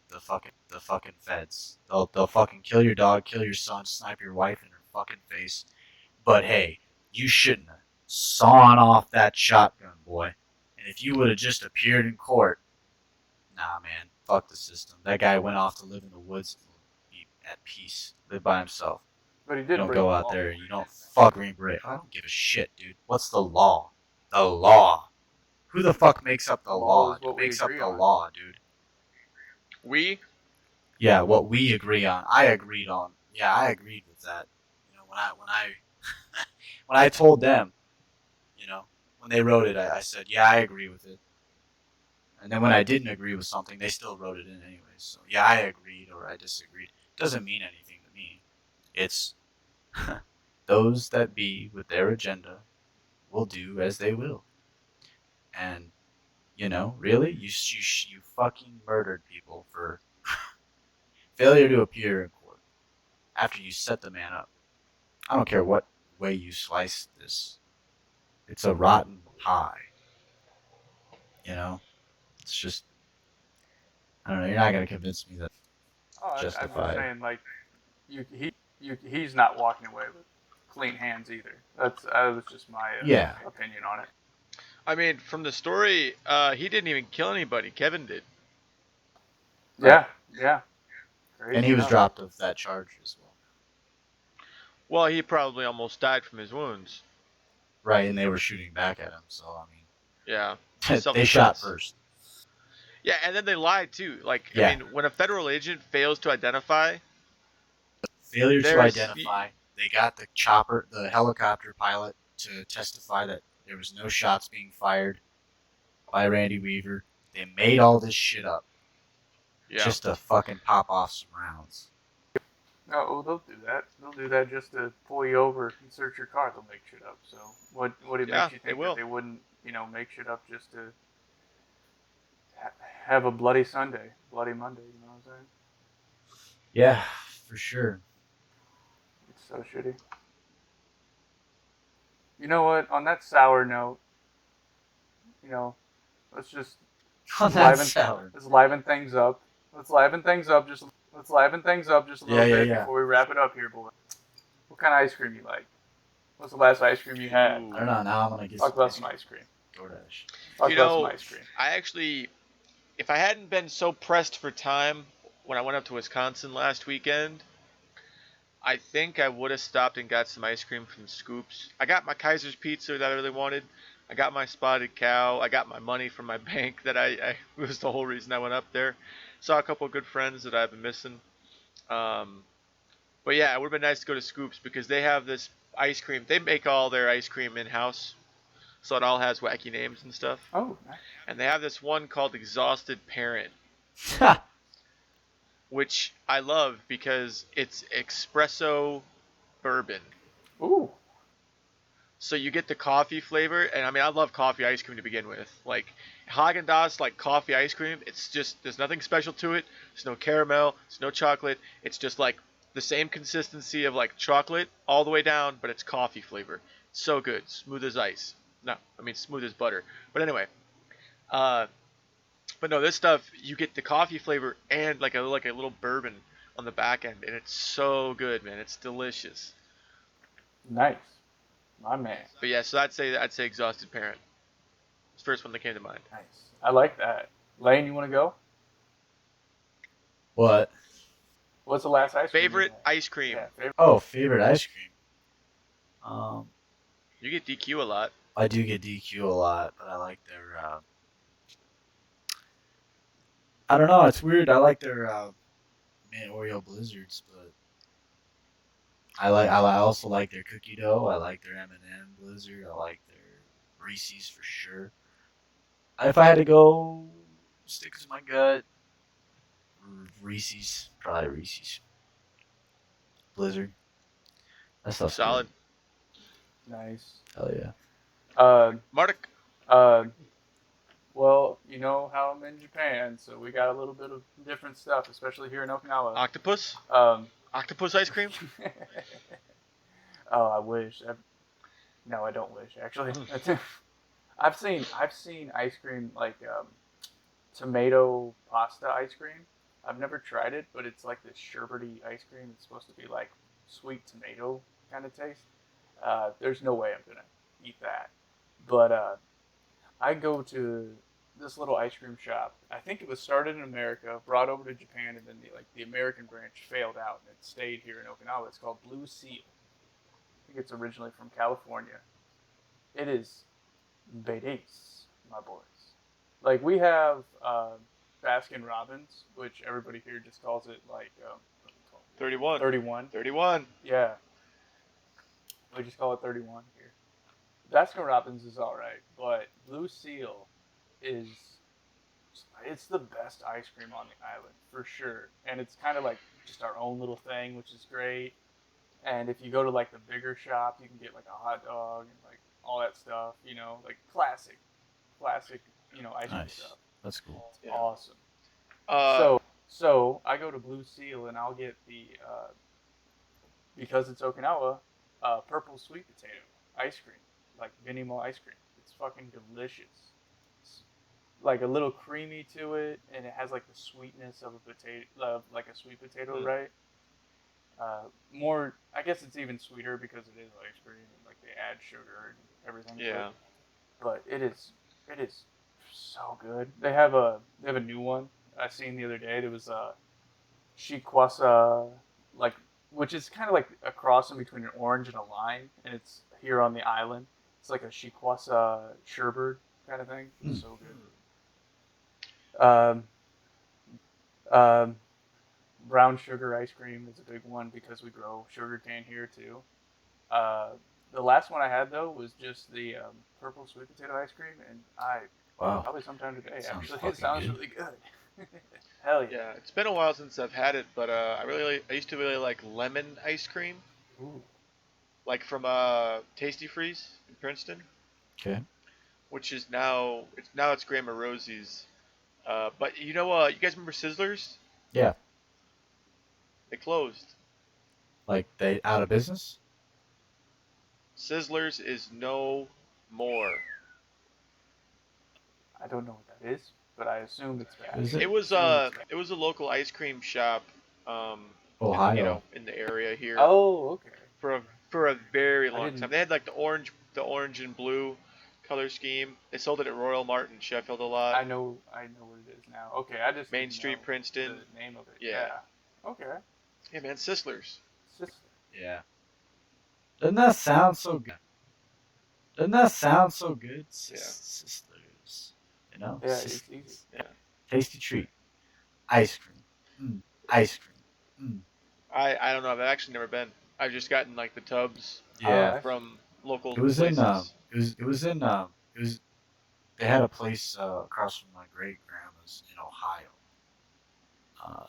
fucking feds. They'll fucking kill your dog, kill your son, snipe your wife in her fucking face. But hey, you shouldn't have sawn off that shotgun, boy. And if you would have just appeared in court, nah, man, fuck the system. That guy went off to live in the woods and be at peace, live by himself. But he You did don't break go the out law. there. You don't fuck Green Beret. I don't give a shit, dude. What's the law? The law. Who the fuck makes up the law? is what Who we makes up agree the on. law, dude? We? Yeah, what we agree on. I agreed on. Yeah, I agreed with that. When I when I told them, when they wrote it, I said, yeah, I agree with it. And then when I didn't agree with something, they still wrote it in anyways. So yeah, I agreed or I disagreed. Doesn't mean anything to me. It's those that be with their agenda will do as they will. And really, you fucking murdered people for failure to appear in court after you set the man up. I don't care what way you slice this. It's a rotten pie. You know, it's just I don't know. You're not gonna convince me that I'm just justified. saying, like, he's not walking away with clean hands either. That was just my Yeah, opinion on it. I mean, from the story, he didn't even kill anybody. Kevin did. right. Yeah, yeah, crazy And he was enough. dropped of that charge as well. Well, he probably almost died from his wounds. Right, and they were shooting back at him. So I Yeah, mean, they shot self-defense. first. Yeah, and then they lied too. Like, I Yeah, mean, when a federal agent fails to identify, failure to there's identify. They got the helicopter pilot to testify that there was no shots being fired by Randy Weaver. They made all this shit up yeah, just to fucking pop off some rounds. Oh, they'll do that. They'll do that just to pull you over and search your car. They'll make shit up. So what it yeah, makes you they think that will. they wouldn't, make shit up just to have a bloody Sunday, bloody Monday? You know what I'm saying? Yeah, for sure. It's so shitty. You know what? On that sour note, you know, let's just On let's that liven sour. let's liven things up. Let's liven things up just a little bit Yeah. before we wrap it up here, boy. What kind of ice cream you like? What's the last ice cream you had? Ooh. I don't know. Now I'm gonna get Talk some about ice some cream. ice cream. DoorDash. Talk You about some know, ice cream. I actually, if I hadn't been so pressed for time when I went up to Wisconsin last weekend, I think I would have stopped and got some ice cream from Scoops. I got my Kaiser's pizza that I really wanted. I got my spotted cow. I got my money from my bank that I was the whole reason I went up there. Saw a couple of good friends that I've been missing. Um, but yeah, it would have been nice to go to Scoops because they have this ice cream. They make all their ice cream in house, so it all has wacky names and stuff. Oh, nice. And they have this one called Exhausted Parent, which I love because it's espresso bourbon. Ooh, So you get the coffee flavor, and I mean I love coffee ice cream to begin with. Like Haagen Dazs, like coffee ice cream, it's just there's nothing special to it. There's no caramel, there's no chocolate. It's just like the same consistency of like chocolate all the way down, but it's coffee flavor. So good, smooth as ice. No, I mean smooth as butter. But anyway, uh, but no, this stuff you get the coffee flavor and like a little bourbon on the back end, and it's so good, man. It's delicious. nice, my man. But yeah, so I'd say Exhausted Parent. It's the first one that came to mind. Nice. I like that. Lane, you want to go? What? What's the last ice cream you Favorite had? ice cream. Yeah, favorite. Oh, favorite ice cream. Um, You get DQ a lot. I do get DQ a lot, but I like their. I don't know. It's weird. I like their mint Oreo blizzards, but I also like their cookie dough. I like their M&M blizzard. I like their Reese's for sure. If I had to go stick to my gut, Reese's, probably Reese's blizzard. That stuff's good. Solid. Nice. Hell yeah. Uh, Mark, uh, well, you know how I'm in Japan, so we got a little bit of different stuff, especially here in Okinawa. octopus? Um, Octopus ice cream? oh, I wish. No, I don't wish. Actually, I've seen ice cream like tomato pasta ice cream. I've never tried it, but it's like this sherbety ice cream. It's supposed to be like sweet tomato kind of taste. There's no way I'm gonna eat that. But I go to this little ice cream shop. I think it was started in America, brought over to Japan, and then the American branch failed out and it stayed here in Okinawa. It's called Blue Seal. I think it's originally from California. It is badass, my boys. Like we have Baskin Robbins, which everybody here just calls it like what do we call it? 31. 31. 31. Yeah, we just call it 31 here. Baskin Robbins is all right, but Blue Seal is it's the best ice cream on the island for sure, and it's kind of like just our own little thing, which is great. And if you go to like the bigger shop, you can get like a hot dog and like all that stuff, like classic, ice cream Nice. stuff. That's cool. It's Yeah. awesome. Uh, So I go to Blue Seal and I'll get the because it's Okinawa, purple sweet potato ice cream, like Vinimo ice cream. It's fucking delicious. It's like a little creamy to it, and it has like the sweetness of a potato, like a sweet potato, Hmm. right? More, I guess it's even sweeter because it is ice cream, and like they add sugar and everything to it. yeah. But it is so good. They have a new one I seen the other day. There was a Shikwasa, like, which is kind of like a cross in between an orange and a lime, and it's here on the island. It's like a Shikwasa sherbet kind of thing. Mm. So good. Um, brown sugar ice cream is a big one because we grow sugarcane here too. Uh, the last one I had though was just the purple sweet potato ice cream, and I Wow. probably sometime today. Sounds Actually, fucking it sounds good. really good. Hell yeah. Yeah, it's been a while since I've had it, but I used to really like lemon ice cream, Ooh. like from Tasty Freeze in Princeton, Okay. which is now it's Grandma Rosie's. But you guys remember Sizzlers? Yeah. They closed. Like they out of business? Sizzlers is no more. I don't know what that is, but I assume it's bad. Is It it was Assume it's bad. it was a local ice cream shop, um, Ohio? in the area here Oh, okay. for a very I long time. didn't. They had like the orange and blue color scheme. They sold it at Royal Mart in Sheffield a lot. I know what it is now. Okay, I just Main didn't know Street, Princeton. the name of it. Yeah. Yeah. Okay. Yeah, man, Sizzlers. Sister. Yeah. Doesn't that sound so good? Doesn't that sound so good? Yeah. Sisters. You know? Yeah, it's easy. Yeah. Tasty treat. Ice cream. Ice cream. I don't know. I've actually never been. I've just gotten like the tubs Yeah. from local It was in places. it was they had a place across from my great grandma's in Ohio. Uh,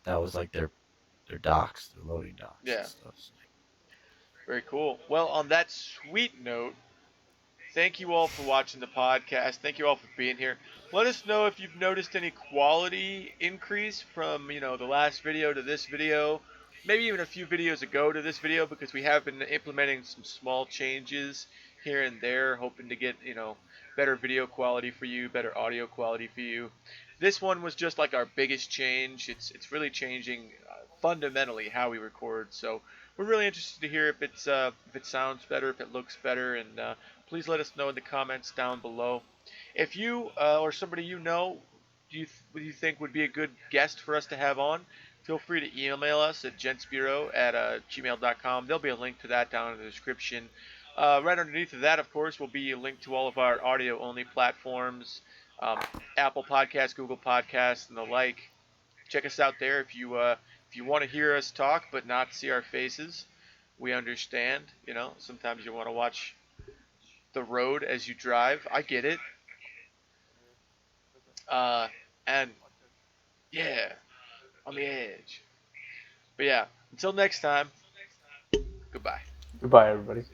that was like their docks, their loading docks Yeah. and stuff. So, Very cool. Well, on that sweet note, thank you all for watching the podcast. Thank you all for being here. Let us know if you've noticed any quality increase from, the last video to this video. Maybe even a few videos ago to this video, because we have been implementing some small changes here and there, hoping to get, better video quality for you, better audio quality for you. This one was just like our biggest change. It's really changing fundamentally how we record. So we're really interested to hear if it sounds better, if it looks better, and please let us know in the comments down below. If you or somebody you think would be a good guest for us to have on, feel free to email us at gentsbureau@gmail.com. There'll be a link to that down in the description. Right underneath of that, of course, will be a link to all of our audio-only platforms, Apple Podcasts, Google Podcasts, and the like. Check us out there if you want to hear us talk but not see our faces. We understand. Sometimes you want to watch the road as you drive. I get it. And yeah, on the edge. But yeah, until next time, goodbye. Goodbye, everybody.